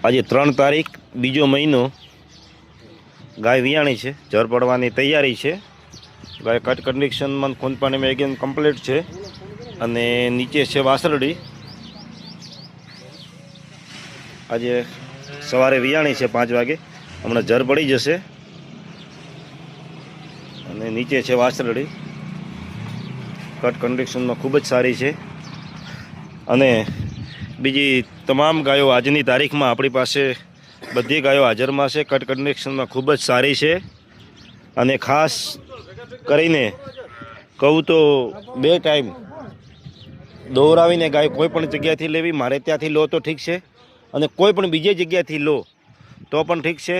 આજે 3 તારીખ બીજો મહિનો ગાય વિયાણી છે, જર પડવાની તૈયારી છે। ગાય કટ કન્ડિશનમાં ખૂનપાણીમાં એકદમ કમ્પ્લીટ છે અને નીચે છે વાસરડી। આજે સવારે વિયાણી છે 5 વાગે, હમણાં જર પડી જશે અને નીચે છે વાસરડી। કટ કન્ડિશનમાં ખૂબ જ સારી છે અને બીજી તમામ ગાયો આજની તારીખમાં આપણી પાસે બધી ગાયો હાજરમાં છે। કટ કન્ડિશનમાં ખૂબ જ સારી છે અને ખાસ કરીને કહું તો 2 ટાઈમ દોરાવીને ગાય કોઈ પણ જગ્યાથી લેવી, મારે ત્યાંથી લો તો ઠીક છે અને કોઈ પણ બીજી જગ્યાથી લો તો પણ ઠીક છે,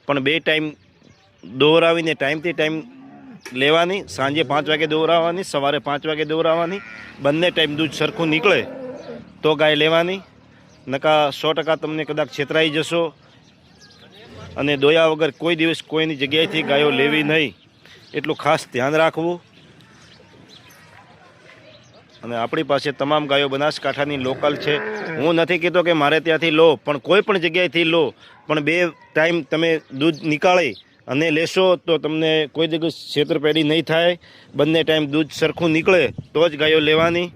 પણ 2 ટાઈમ દોરાવીને ટાઈમથી ટાઈમ લેવાની। સાંજે 5 વાગે દોરાવવાની, સવારે 5 વાગે દોરાવવાની, બંને ટાઈમ દૂધ સરખું નીકળે તો ગાય લેવાની, નકા 100% તમને કદાચ છેતરાઈ જશો અને દોયા વગર કોઈ દિવસ કોઈની જગ્યાએથી ગાયો લેવી નહીં, એટલું ખાસ ધ્યાન રાખવું। અને આપણી પાસે તમામ ગાયો બનાસકાંઠાની લોકલ છે। હું નથી કહેતો કે મારે ત્યાંથી લો, પણ કોઈ પણ જગ્યાએથી લો, પણ 2 ટાઈમ તમે દૂધ નીકાળી અને લેશો તો તમને કોઈ દિવસ છેતરપેડી નહીં થાય। બંને ટાઈમ દૂધ સરખું નીકળે તો જ ગાયો લેવાની।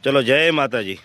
ચલો, જય માતાજી।